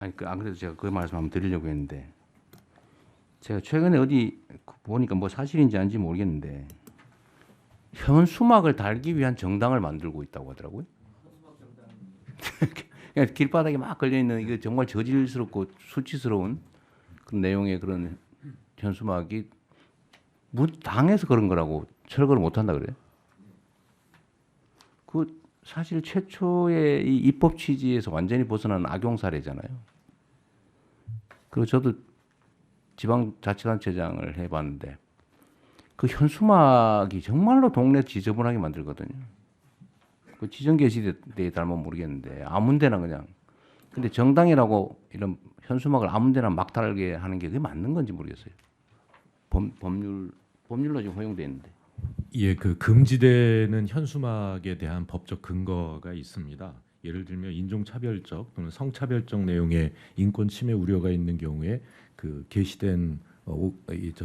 아니 안 그래도 제가 그 말씀 한번 드리려고 했는데 제가 최근에 어디 보니까 뭐 사실인지 아닌지 모르겠는데 현수막을 달기 위한 정당을 만들고 있다고 하더라고요. 그냥 길바닥에 막 걸려 있는 이거 정말 저질스럽고 수치스러운 그런 내용의 그런 현수막이 당해서 그런 거라고 철거를 못 한다 그래요. 그 사실 최초의 이 입법 취지에서 완전히 벗어난 악용 사례잖아요. 그리고 저도 지방자치단체장을 해봤는데 그 현수막이 정말로 동네 지저분하게 만들거든요. 그 지정 게시대에 닮으면 모르겠는데 아무데나 그냥. 근데 정당이라고 이런 현수막을 아무데나 막 달게 하는 게 그게 맞는 건지 모르겠어요. 법률로 지금 허용돼 있는데. 예, 그 금지되는 현수막에 대한 법적 근거가 있습니다. 예를 들면 인종차별적 또는 성차별적 내용의 인권 침해 우려가 있는 경우에 그 게시된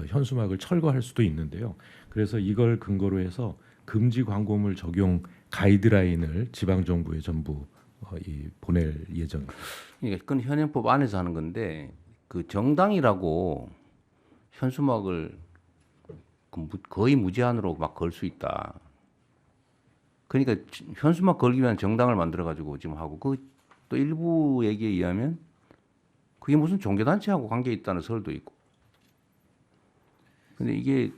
현수막을 철거할 수도 있는데요. 그래서 이걸 근거로 해서 금지 광고물 적용 가이드라인을 지방 정부에 전부 보낼 예정입니다. 그러니까 그건 현행법 안에서 하는 건데 그 정당이라고 현수막을 거의 무제한으로 막 걸 수 있다. 그러니까 현수막 걸기 위한 정당을 만들어 가지고 지금 하고 그 또 일부 얘기에 의하면 그게 무슨 종교단체하고 관계 있다는 설도 있고. 근데 이게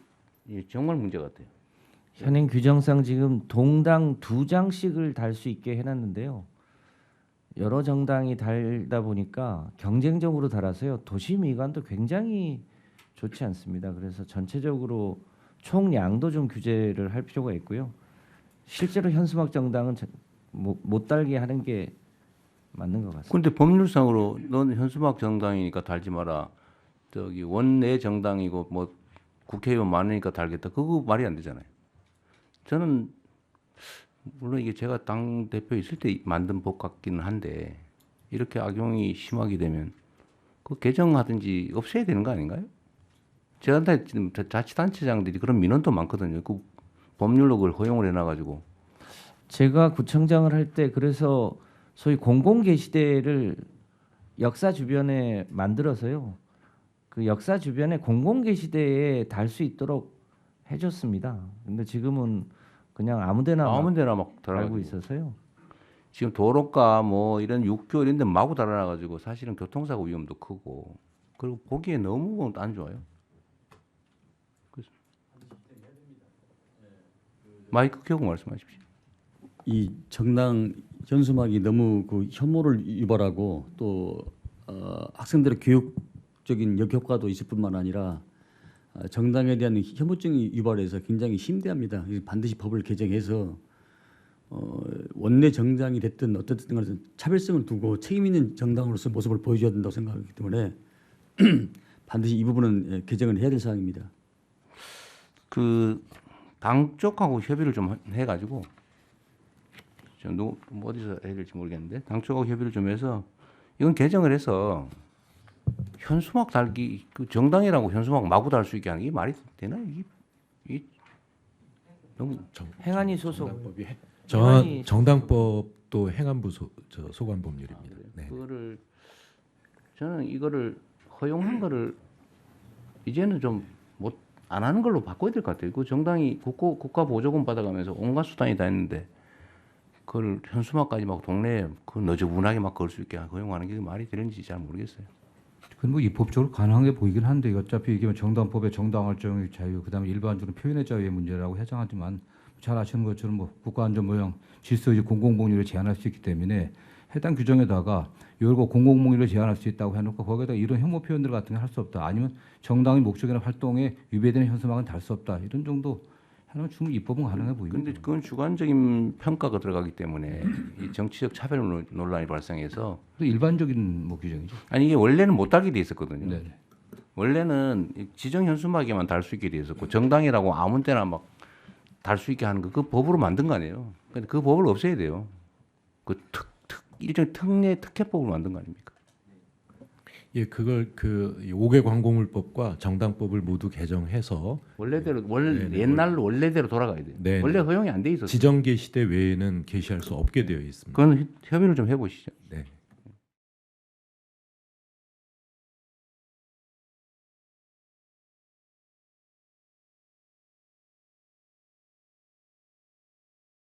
정말 문제 같아요. 현행 규정상 지금 동당 2장씩을 달 수 있게 해놨는데요. 여러 정당이 달다 보니까 경쟁적으로 달아서요. 도시 미관도 굉장히 좋지 않습니다. 그래서 전체적으로 총량도 좀 규제를 할 필요가 있고요. 실제로 현수막 정당은 못 달게 하는 게 맞는 것 같습니다. 근데 법률상으로 넌 현수막 정당이니까 달지 마라. 저기 원내 정당이고 뭐 국회의원 많으니까 달겠다. 그거 말이 안 되잖아요. 저는 물론 이게 제가 당 대표 있을 때 만든 법 같기는 한데 이렇게 악용이 심하게 되면 그 개정하든지 없애야 되는 거 아닌가요? 저한테 지금 자치단체장들이 그런 민원도 많거든요. 그 법률로 그걸 허용을 해놔가지고. 제가 구청장을 할 때 그래서 소위 공공 게시대를 역사 주변에 만들어서요. 그 역사 주변에 공공 게시대에 달 수 있도록 해줬습니다. 근데 지금은 그냥 아무데나 막 달고 달아가지고. 있어서요. 지금 도로가 뭐 이런 육교 이런 데 마구 달아놔가지고 사실은 교통사고 위험도 크고 그리고 보기에 너무 안 좋아요. 그래서 마이크 켜고 말씀하십시오. 이 정당 현수막이 너무 그 혐오를 유발하고 또 학생들의 교육적인 역효과도 있을 뿐만 아니라 정당에 대한 혐오증이 유발해서 굉장히 심대합니다. 반드시 법을 개정해서 원내 정당이 됐든 어떻든 간에 차별성을 두고 책임 있는 정당으로서 모습을 보여줘야 된다고 생각하기 때문에 반드시 이 부분은 개정을 해야 될 사항입니다. 그 당 쪽하고 협의를 좀 해가지고 좀 어디서 해야 될지 모르겠는데 당 쪽하고 협의를 좀 해서 이건 개정을 해서 현수막 달기 그 정당이라고 현수막 마구 달 수 있게 하는 게 말이 되나 이게 너무 행안위 소속 정당법도 행안부 소관 법률입니다. 네. 그거를 저는 이거를 허용한 거를 이제는 좀 못 안 하는 걸로 바꿔야 될 것 같아요. 그 정당이 국가 보조금 받아가면서 온갖 수단이 다 있는데 그걸 현수막까지 막 동네에 그 너저분하게 막 걸 수 있게 허용하는 게 말이 되는지 잘 모르겠어요. 그건 뭐 입법적으로 가능하게 보이긴 한데 어차피 이게 정당법의 정당 활동의 자유, 그다음에 일반적으로 표현의 자유의 문제라고 해당하지만 잘 아시는 것처럼 뭐 국가안전모형 질서유지 공공복리를 제한할 수 있기 때문에 해당 규정에다가 이걸 공공복리를 제한할 수 있다고 해놓고 거기에다 이런 혐오 표현들 같은 걸 할 수 없다. 아니면 정당의 목적이나 활동에 위배되는 현수막은 달 수 없다. 이런 정도 하면 충분히 입법은 가능해 보입니다. 근데 그건 주관적인 평가가 들어가기 때문에 이 정치적 차별 논란이 발생해서 일반적인 뭐 규정이죠. 아니 이게 원래는 못 달게 돼 있었거든요. 네. 원래는 지정 현수막에만 달 수 있게 돼 있었고 정당이라고 아무 때나 막 달 수 있게 하는 거 그 법으로 만든 거 아니에요. 근데 그 법을 없애야 돼요. 그 일종의 특례법을 만든 거 아닙니까? 예, 그걸 그 5개 광고물법과 정당법을 모두 개정해서 원래대로 네네. 옛날 원래대로 돌아가야 돼요. 네네. 원래 허용이 안 돼 있었어요. 지정 게시대 외에는 게시할 수 없게 되어 있습니다. 그건 협의를 좀 해보시죠.